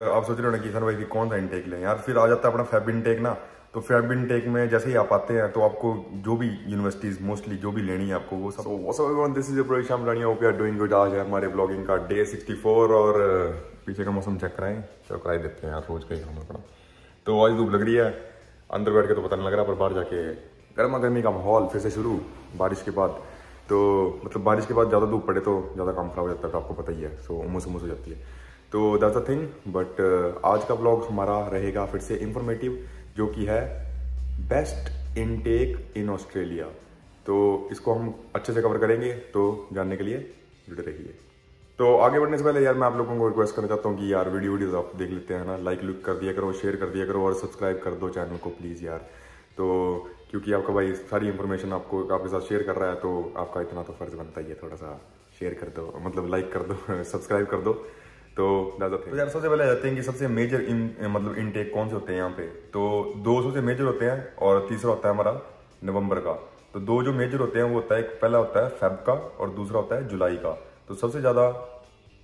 आप सोच रहे हो ना कि सर भाई कौन सा इनटेक लें यार, फिर आ जाता है अपना फैब इनटेक ना। तो फैब इनटेक में जैसे ही आप आते हैं तो आपको जो भी यूनिवर्सिटीज मोस्टली जो भी लेनी है आपको वो सब। This is Prosham Rani, hope you are doing good. आज है हमारे ब्लॉगिंग का डे 64 और पीछे का मौसम चेक कराएं, चलो कराई देते हैं यार, रोज का ही काम अपना। तो आज धूप लग रही है, अंदर बैठ के तो पता नहीं लग रहा, पर बाहर जाके गर्मा गर्मी का माहौल फिर से शुरू बारिश के बाद। तो मतलब बारिश के बाद ज़्यादा धूप पड़े तो ज़्यादा काम खराब हो जाता है, तो आपको पता ही है। सो उमस उमस हो जाती है, तो दैट्स अ थिंग। बट आज का ब्लॉग हमारा रहेगा फिर से इंफॉर्मेटिव, जो कि है बेस्ट इनटेक इन ऑस्ट्रेलिया। तो इसको हम अच्छे से कवर करेंगे, तो जानने के लिए जुड़े रहिए। तो आगे बढ़ने से पहले यार मैं आप लोगों को रिक्वेस्ट करना चाहता हूँ कि यार वीडियोज आप देख लेते हैं ना, लाइक लुक कर दिया करो, शेयर कर दिया करो और सब्सक्राइब कर दो चैनल को प्लीज़ यार। तो क्योंकि आपका भाई सारी इन्फॉर्मेशन आपको आपके साथ शेयर कर रहा है, तो आपका इतना तो फर्ज बनता ही है, थोड़ा सा शेयर कर दो, मतलब लाइक कर दो सब्सक्राइब कर दो। तो यार सबसे पहले आ जाते हैं कि सबसे मेजर मतलब इनटेक कौन से होते हैं यहाँ पे। तो 2 सबसे मेजर होते हैं और तीसरा होता है हमारा नवंबर का। तो 2 जो मेजर होते हैं वो होता है, एक पहला होता है फेब का और दूसरा होता है जुलाई का। तो सबसे ज़्यादा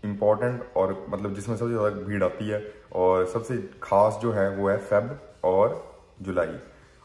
इम्पॉर्टेंट और मतलब जिसमें सबसे ज़्यादा भीड़ आती है और सबसे खास जो है वो है फेब और जुलाई।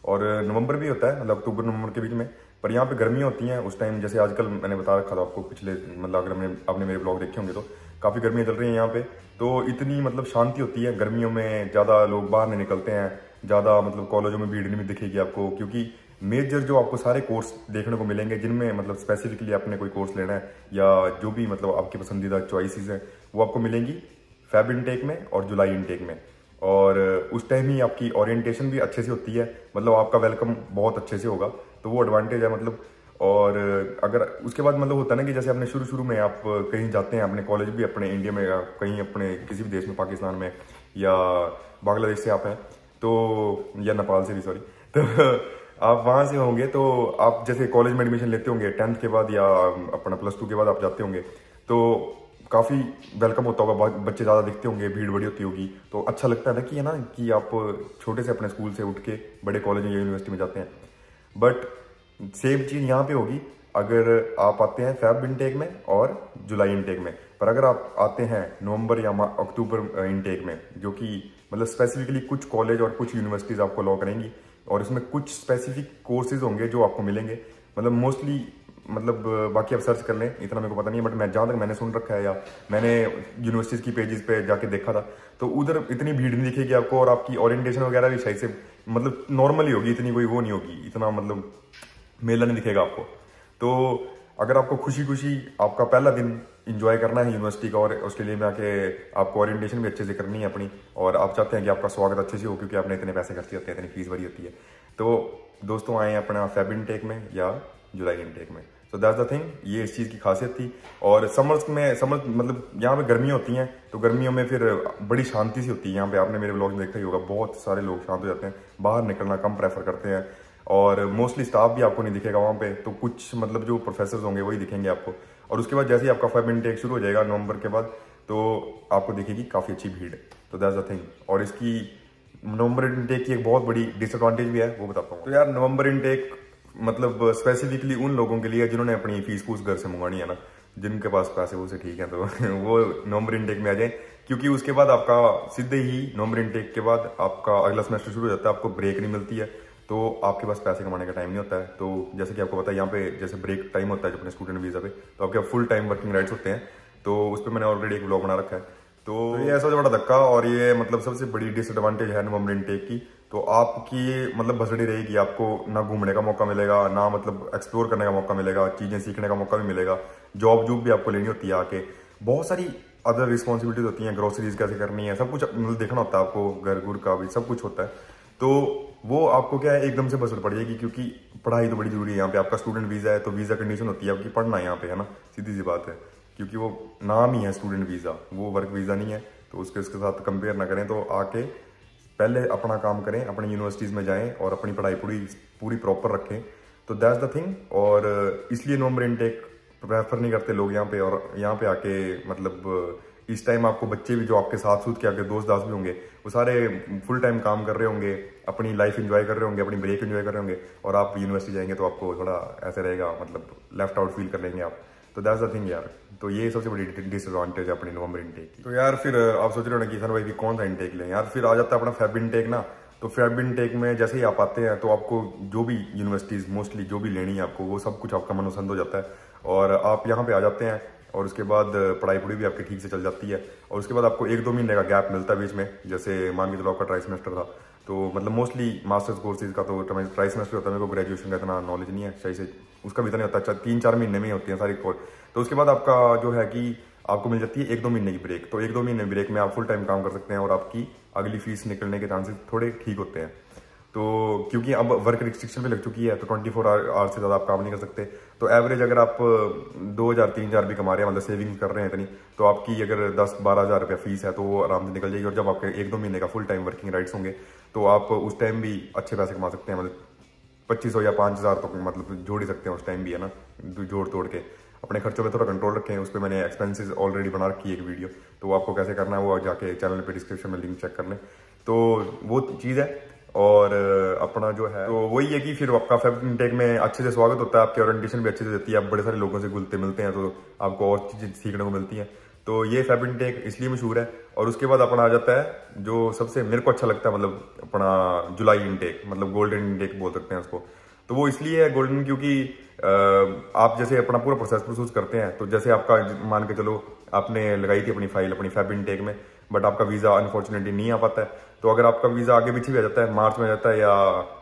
और नवंबर भी होता है, मतलब अक्टूबर नवंबर के बीच में। पर यहाँ पे गर्मियाँ होती हैं उस टाइम, जैसे आजकल मैंने बता रखा था आपको पिछले, मतलब अगर आपने मेरे ब्लॉग देखे होंगे तो काफ़ी गर्मियाँ चल रही हैं यहाँ पे। तो इतनी मतलब शांति होती है गर्मियों में, ज़्यादा लोग बाहर नहीं निकलते हैं, ज़्यादा मतलब कॉलेजों में भीड़ नहीं दिखेगी आपको, क्योंकि मेजर जो आपको सारे कोर्स देखने को मिलेंगे जिनमें मतलब स्पेसिफिकली आपने कोई कोर्स लेना है या जो भी मतलब आपकी पसंदीदा चॉइसेस हैं वो आपको मिलेंगी फेब इनटेक में और जुलाई इनटेक में। और उस टाइम ही आपकी ओरिएंटेशन भी अच्छे से होती है, मतलब आपका वेलकम बहुत अच्छे से होगा, तो वो एडवांटेज है मतलब। और अगर उसके बाद मतलब होता है ना कि जैसे आपने शुरू में आप कहीं जाते हैं, अपने कॉलेज भी अपने इंडिया में या कहीं अपने किसी भी देश में, पाकिस्तान में या बांग्लादेश से आप हैं तो, या नेपाल से भी सॉरी, तो आप वहाँ से होंगे तो आप जैसे कॉलेज में एडमिशन लेते होंगे 10th के बाद या अपना +2 के बाद आप जाते होंगे, तो काफ़ी वेलकम होता होगा, बच्चे ज़्यादा दिखते होंगे, भीड़ बड़ी होती होगी, तो अच्छा लगता है ना कि है ना कि आप छोटे से अपने स्कूल से उठ के बड़े कॉलेज या यूनिवर्सिटी में जाते हैं। बट सेम चीज़ यहाँ पे होगी अगर आप आते हैं फेब इनटेक में और जुलाई इनटेक में। पर अगर आप आते हैं नवंबर या अक्टूबर इनटेक में, जो कि मतलब स्पेसिफिकली कुछ कॉलेज और कुछ यूनिवर्सिटीज़ आपको अलाउ करेंगी और इसमें कुछ स्पेसिफिक कोर्सेज होंगे जो आपको मिलेंगे, मतलब मोस्टली, मतलब बाकी आप सर्च कर लें, इतना मेरे को पता नहीं है, बट मैं जहाँ तक मैंने सुन रखा है या मैंने यूनिवर्सिटीज़ की पेजेस पे जाके देखा था, तो उधर इतनी भीड़ नहीं दिखेगी आपको और आपकी ओरिएंटेशन वगैरह भी सही से मतलब नॉर्मली होगी, इतनी कोई वो नहीं होगी, इतना मतलब मेला नहीं दिखेगा आपको। तो अगर आपको खुशी खुशी आपका पहला दिन इंजॉय करना है यूनिवर्सिटी का और ऑस्ट्रेलिया में आके आपको ओरिएंटेशन भी अच्छे से करनी है अपनी, और आप चाहते हैं कि आपका स्वागत अच्छे से हो क्योंकि आपने इतने पैसे खर्चे होते हैं, इतनी फीस भरी होती है, तो दोस्तों आए अपना फेब इनटेक में या जुलाई इनटेक में। सो दैट्स द थिंग, ये इस चीज़ की खासियत थी। और समर मतलब यहाँ पे गर्मियाँ होती हैं, तो गर्मियों में फिर बड़ी शांति सी होती है यहाँ पे, आपने मेरे ब्लॉग में देखा ही होगा, बहुत सारे लोग शांत हो जाते हैं, बाहर निकलना कम प्रेफर करते हैं और मोस्टली स्टाफ भी आपको नहीं दिखेगा वहाँ पे, तो कुछ मतलब जो प्रोफेसर होंगे वही दिखेंगे आपको। और उसके बाद जैसे ही आपका फेब इनटेक शुरू हो जाएगा नवंबर के बाद, तो आपको दिखेगी काफ़ी अच्छी भीड़। तो दैट्स द थिंग। और इसकी नवंबर इनटेक की एक बहुत बड़ी डिसएडवांटेज भी है, वो बताता हूँ। तो यार नवंबर इनटेक मतलब स्पेसिफिकली उन लोगों के लिए जिन्होंने अपनी फीस फूस घर से मंगवानी है ना, जिनके पास पैसे वो से ठीक है, तो वो नवंबर इनटेक में आ जाए, क्योंकि उसके बाद आपका सीधे ही नवंबर इनटेक के बाद आपका अगला सेमेस्टर शुरू हो जाता है, आपको ब्रेक नहीं मिलती है, तो आपके पास पैसे कमाने का टाइम नहीं होता है। तो जैसे कि आपको पता है यहाँ पे जैसे ब्रेक टाइम होता है जो अपने स्टूडेंट वीज़ा पे, तो आपके फुल टाइम वर्किंग राइट्स होते हैं, तो उस पर मैंने ऑलरेडी एक ब्लॉग बना रखा है। तो ये ऐसा बड़ा धक्का और ये मतलब सबसे बड़ी डिसएडवांटेज है नवंबर इनटेक की। तो आपकी मतलब भसड़ी रहेगी, आपको ना घूमने का मौका मिलेगा, ना मतलब एक्सप्लोर करने का मौका मिलेगा, चीज़ें सीखने का मौका भी मिलेगा, जॉब भी आपको लेनी होती है आके, बहुत सारी अदर रिस्पॉन्सिबिलिटीज होती हैं, ग्रोसरीज कैसे करनी है, सब कुछ मतलब देखना होता है आपको, घर गुर का भी सब कुछ होता है। तो वो आपको क्या है एकदम से बसर पड़ जाएगी, क्योंकि पढ़ाई तो बड़ी जरूरी है यहाँ पे, आपका स्टूडेंट वीज़ा है तो वीज़ा कंडीशन होती है आपकी पढ़ना है यहाँ पे, है ना, सीधी सी बात है, क्योंकि वो नाम ही है स्टूडेंट वीज़ा, वो वर्क वीज़ा नहीं है, तो उसके साथ कंपेयर ना करें। तो आके पहले अपना काम करें, अपनी यूनिवर्सिटीज़ में जाएं और अपनी पढ़ाई पूरी प्रॉपर रखें, तो दैट्स द थिंग। और इसलिए नवंबर इनटेक प्रेफर नहीं करते लोग यहाँ पे, और यहाँ पे आके मतलब इस टाइम आपको बच्चे भी जो आपके साथ सूद के आपके दोस्त दास भी होंगे, वो सारे फुल टाइम काम कर रहे होंगे, अपनी लाइफ एंजॉय कर रहे होंगे, अपनी ब्रेक एंजॉय कर रहे होंगे, और आप यूनिवर्सिटी जाएंगे तो आपको थोड़ा ऐसे रहेगा, मतलब लेफ्ट आउट फील कर लेंगे आप। तो दैट्स द थिंग यार। तो ये सबसे बड़ी डिसएडवांटेज है अपनी नवंबर इनटेक की। तो यार फिर आप सोच रहे हो ना कि सर भाई कि कौन सा इनटेक लें यार, फिर आ जाता है अपना फेब इनटेक ना। तो फेब इनटेक में जैसे ही आप आते हैं तो आपको जो भी यूनिवर्सिटीज़ मोस्टली जो भी लेनी है आपको, वो सब कुछ आपका मनपसंद हो जाता है और आप यहाँ पे आ जाते हैं और उसके बाद पढ़ाई पढ़ी भी आपकी ठीक से चल जाती है। और उसके बाद आपको 1-2 महीने का गैप मिलता है बीच में, जैसे मान के चलो आपका ट्राई सेमेस्टर था तो मतलब मोस्टली मास्टर्स कोर्सेज का तो ट्राई सेमेस्टर होता है, मेरे को ग्रेजुएशन का इतना नॉलेज नहीं है सही से, उसका भी इतना नहीं होता। 3-4 महीने में ही होती है सारी कोर्स। तो उसके बाद आपका जो है कि आपको मिल जाती है 1-2 महीने की ब्रेक। तो 1-2 महीने ब्रेक में आप फुल टाइम काम कर सकते हैं और आपकी अगली फीस निकलने के चांसेस थोड़े ठीक होते हैं। तो क्योंकि अब वर्क रिस्ट्रिक्शन भी लग चुकी है तो 24 आवर्स से ज़्यादा आप काम नहीं कर सकते। तो एवरेज अगर आप 2,000-3,000 भी कमा रहे हैं, मतलब सेविंग्स कर रहे हैं इतनी, तो आपकी अगर 10-12 हज़ार रुपया फीस है तो वो आराम से निकल जाएगी। और जब आपके 1-2 महीने का फुल टाइम वर्किंग राइट्स होंगे तो आप उस टाइम भी अच्छे पैसे कमा सकते हैं, मतलब 2500 या 5,000 तो मतलब जोड़ ही सकते हैं उस टाइम भी, है ना। जोड़ तोड़ के अपने खर्चों पे थोड़ा कंट्रोल रखें। उस पर मैंने एक्सपेंसेस ऑलरेडी बना रखी है एक वीडियो, तो आपको कैसे करना है वो जाके चैनल पे डिस्क्रिप्शन में लिंक चेक कर लें। तो वो चीज़ है। और अपना जो है तो वही है कि फिर आपका फेब इनटेक में अच्छे से स्वागत होता है, आपकी ओरिएंटेशन भी अच्छे से देती है, आप बड़े सारे लोगों से घुलते मिलते हैं तो आपको और चीज़ें सीखने को मिलती हैं। तो ये फेब इनटेक इसलिए मशहूर है। और उसके बाद अपना आ जाता है जो सबसे मेरे को अच्छा लगता है, मतलब अपना जुलाई इनटेक, मतलब गोल्डन इनटेक बोल सकते हैं उसको। तो वो इसलिए है गोल्डन क्योंकि आप जैसे अपना पूरा प्रोसेस करते हैं, तो जैसे आपका मान के चलो आपने लगाई थी अपनी फाइल अपनी फेब इनटेक में, बट आपका वीज़ा अनफॉर्चुनेटली नहीं आ पाता है। तो अगर आपका वीज़ा आगे पीछे भी आ जाता है, मार्च में आ जाता है या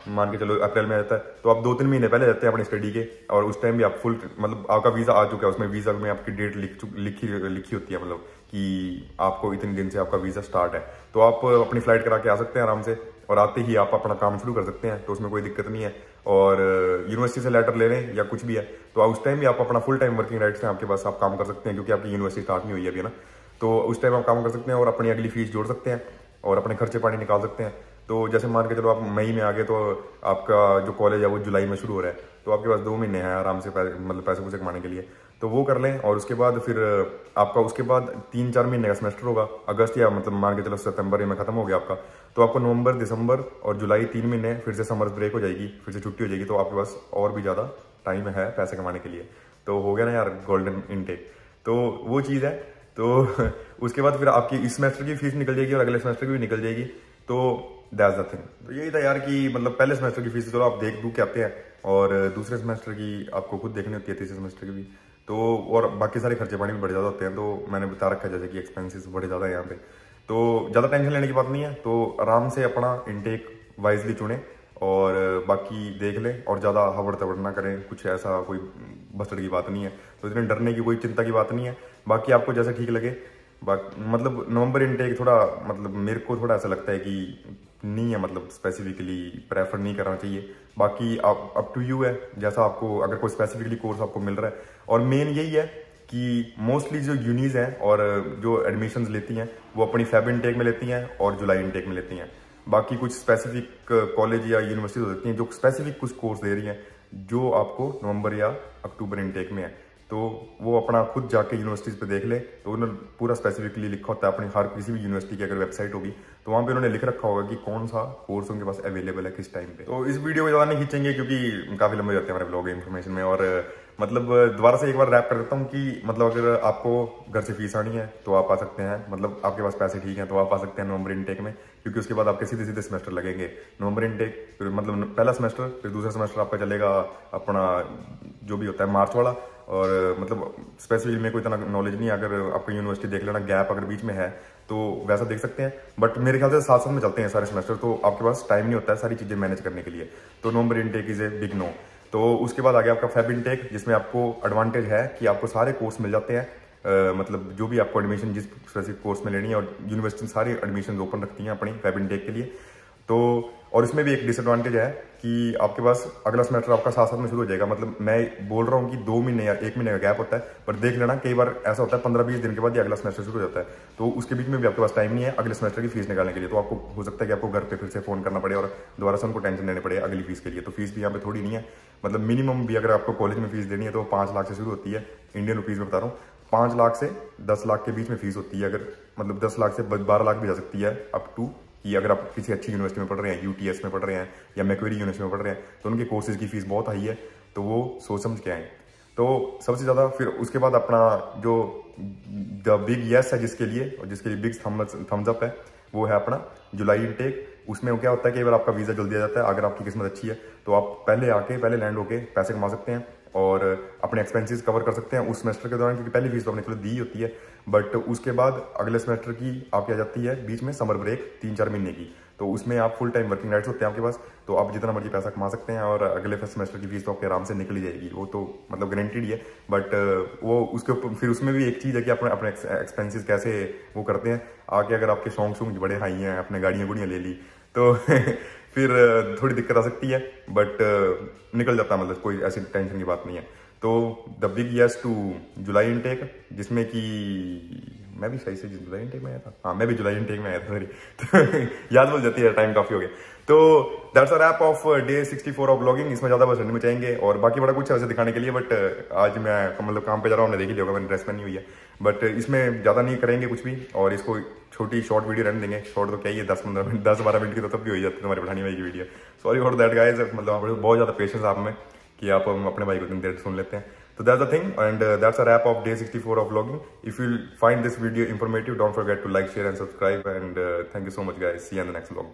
मान के चलो अप्रैल में आ जाता है, तो आप 2-3 महीने पहले जाते हैं अपनी स्टडी के, और उस टाइम भी आप फुल मतलब आपका वीज़ा आ चुका है, उसमें वीज़ा में आपकी डेट लिखी होती है, मतलब कि आपको इतने दिन से आपका वीज़ा स्टार्ट है। तो आप अपनी फ्लाइट करा के आ सकते हैं आराम से, और आते ही आप अपना काम शुरू कर सकते हैं, तो उसमें कोई दिक्कत नहीं है। और यूनिवर्सिटी से लेटर ले लें या कुछ भी है तो उस टाइम भी आप अपना फुल टाइम वर्किंग राइट्स हैं आपके पास, आप काम कर सकते हैं, क्योंकि आपकी यूनिवर्सिटी स्टार्ट नहीं हुई है अभी, ना। तो उस टाइम आप काम कर सकते हैं और अपनी अगली फीस जोड़ सकते हैं और अपने खर्चे पानी निकाल सकते हैं। तो जैसे मान के चलो आप मई में आ गए, तो आपका जो कॉलेज है वो जुलाई में शुरू हो रहा है, तो आपके पास 2 महीने हैं आराम से मतलब पैसे पूसे कमाने के लिए, तो वो कर लें। और उसके बाद फिर आपका उसके बाद 3-4 महीने का सेमेस्टर होगा, अगस्त या मतलब मान के चलो सितंबर में खत्म हो गया आपका, तो आपको नवंबर, दिसंबर और जुलाई 3 महीने फिर से समर ब्रेक हो जाएगी, फिर से छुट्टी हो जाएगी, तो आपके पास और भी ज़्यादा टाइम है पैसे कमाने के लिए। तो हो गया ना यार गोल्डन इनटेक, तो वो चीज़ है। तो उसके बाद फिर आपकी इस सेमेस्टर की फीस निकल जाएगी और अगले सेमेस्टर की भी निकल जाएगी। तो दैट्स द थिंग। तो यही था यार कि मतलब पहले सेमेस्टर की फीस चलो आप देख के आते हैं, और दूसरे सेमेस्टर की आपको खुद देखनी होती है, तीसरे सेमेस्टर की भी। तो और बाकी सारे खर्चे पानी भी बड़े ज़्यादा होते हैं, तो मैंने बता रखा है जैसे कि एक्सपेंसेस बड़े ज़्यादा है यहाँ पे। तो ज़्यादा टेंशन लेने की बात नहीं है, तो आराम से अपना इनटेक वाइजली चुनें और बाकी देख लें, और ज़्यादा हवड़ तवड़ ना करें, कुछ ऐसा कोई बस्तर की बात नहीं है, तो इतने डरने की कोई चिंता की बात नहीं है। बाकी आपको जैसा ठीक लगे, मतलब नवंबर इनटेक थोड़ा मतलब मेरे को थोड़ा ऐसा लगता है कि नहीं है, मतलब स्पेसिफिकली प्रेफर नहीं करना चाहिए। बाकी आप अप टू यू है, जैसा आपको अगर कोई स्पेसिफिकली कोर्स आपको मिल रहा है। और मेन यही है कि मोस्टली जो यूनीज हैं और जो एडमिशन्स लेती हैं वो अपनी फेब इनटेक में लेती हैं और जुलाई इनटेक में लेती हैं। बाकी कुछ स्पेसिफिक कॉलेज या यूनिवर्सिटी होती हैं जो स्पेसिफिक कुछ कोर्स दे रही हैं जो आपको नवंबर या अक्टूबर इनटेक में है, तो वो अपना खुद जाके यूनिवर्सिटीज़ पे देख ले, तो उन्होंने पूरा स्पेसिफिकली लिखा होता है अपनी हर किसी भी यूनिवर्सिटी की अगर वेबसाइट होगी तो वहाँ पे उन्होंने लिख रखा होगा कि कौन सा कोर्स उनके पास अवेलेबल है किस टाइम पे। तो इस वीडियो को ज़्यादा नहीं खींचेंगे क्योंकि काफ़ी लंबे हो जाते हैं हमारे ब्लॉग इन्फॉर्मेशन में। और मतलब दोबारा से एक बार रैप कर देता हूँ कि मतलब अगर आपको घर से फीस आनी है तो आप आ सकते हैं, मतलब आपके पास पैसे ठीक हैं तो आप आ सकते हैं नवंबर इनटेक में, क्योंकि उसके बाद आपके सीधे सीधे सेमेस्टर लगेंगे। नवंबर इनटेक फिर मतलब पहला सेमेस्टर, फिर दूसरा सेमेस्टर आपका चलेगा अपना जो भी होता है मार्च वाला। और मतलब स्पेसिफिकली मेरे को इतना नॉलेज नहीं है, अगर आपको यूनिवर्सिटी देख लेना गैप अगर बीच में है तो वैसा देख सकते हैं, बट मेरे ख्याल से साथ साथ में चलते हैं सारे सेमेस्टर, तो आपके पास टाइम नहीं होता है सारी चीज़ें मैनेज करने के लिए। तो November intake is a big no. तो उसके बाद आ गया आपका फेब इनटेक, जिसमें आपको एडवांटेज है कि आपको सारे कोर्स मिल जाते हैं, मतलब जो भी आपको एडमिशन जिस स्पेसिफिक कोर्स में लेनी है, और यूनिवर्सिटी सारी एडमिशन ओपन रखती हैं अपनी फेब इनटेक के लिए। तो और इसमें भी एक डिसएडवांटेज है कि आपके पास अगला सेमेस्टर आपका साथ साथ में शुरू हो जाएगा। मतलब मैं बोल रहा हूँ कि 2 महीने या 1 महीने का गैप होता है, पर देख लेना कई बार ऐसा होता है 15-20 दिन के बाद ही अगला सेमेस्टर शुरू हो जाता है, तो उसके बीच में भी आपके पास टाइम नहीं है अगले सेमेस्टर की फीस निकालने के लिए। तो आपको हो सकता है कि आपको घर पे फिर से फोन करना पड़े और दोबारा से उनको टेंशन लेने पड़े अगली फीस के लिए। तो फीस भी यहाँ पे थोड़ी नहीं है, मतलब मिनिमम भी अगर आपको कॉलेज में फीस देनी है तो 5 लाख से शुरू होती है, इंडियन रुपीज़ में बता रहा हूँ। 5 लाख से 10 लाख के बीच में फीस होती है, अगर मतलब 10 लाख से 12 लाख भी जा सकती है अप टू, कि अगर आप किसी अच्छी यूनिवर्सिटी में पढ़ रहे हैं, यूटीएस में पढ़ रहे हैं या मैक्वेरी यूनिवर्सिटी में पढ़ रहे हैं, तो उनके कोर्सेज की फीस बहुत हाई है, तो वो सोच समझ के आए। तो सबसे ज़्यादा फिर उसके बाद अपना जो द बिग यस है जिसके लिए, और जिसके लिए बिग थम्स अप है, वो है अपना जुलाई इनटेक। उसमें क्या होता है कि अगर आपका वीज़ा जल्दी आ जाता है, अगर आपकी किस्मत अच्छी है, तो आप पहले लैंड होके पैसे कमा सकते हैं और अपने एक्सपेंसेस कवर कर सकते हैं उस सेमेस्टर के दौरान, क्योंकि पहली फीस तो आपने चलो दी होती है, बट उसके बाद अगले सेमेस्टर की आपकी आ जाती है बीच में समर ब्रेक 3-4 महीने की, तो उसमें आप फुल टाइम वर्किंग राइट्स होते हैं आपके पास, तो आप जितना मर्जी पैसा कमा सकते हैं और अगले फर्स्ट सेमेस्टर की फीस तो आपके आराम से निकली जाएगी, वो तो मतलब गारंटीड ही है। बट वो उसके ऊपर फिर उसमें भी एक चीज़ है कि अपने अपने एक्सपेंसेस कैसे वो करते हैं आगे, अगर आपके शौक बड़े हाई हैं, अपने गाड़ियाँ गुड़ियाँ ले ली तो फिर थोड़ी दिक्कत आ सकती है, बट निकल जाता है, मतलब कोई ऐसी टेंशन की बात नहीं है। तो the big yes to July intake, जिसमें कि मैं भी सही से जुलाई इनटेक में आया था, हाँ मैं भी जुलाई इनटेक में आया था, सॉरी तो याद भूल जाती है, टाइम काफी हो गया। तो that's a wrap of day 64 of blogging. इसमें ज्यादा बस में चाहेंगे और बाकी बड़ा कुछ है वैसे दिखाने के लिए, बट आज मैं मतलब काम पे जा रहा हूँ, देख ही लिया होगा, मैंने ड्रेस पहनी हुई है, बट इसमें ज्यादा नहीं करेंगे कुछ भी, और इसको छोटी शॉर्ट वीडियो रहने देंगे। शॉर्ट तो क्या ही है, 10-15 मिनट 10-12 मिनट की तो तब भी हो जाती है तुम्हारी पठानी भाई की video. Sorry for that guys, मतलब बहुत ज्यादा पेशेंस आप में कि आप अपने भाई को इतनी देर सुन लेते हैं। So that's the thing, and that's a wrap of day 64 of vlogging. If you find this video informative, don't forget to like, share and subscribe, and thank you so much guys. See you in the next vlog.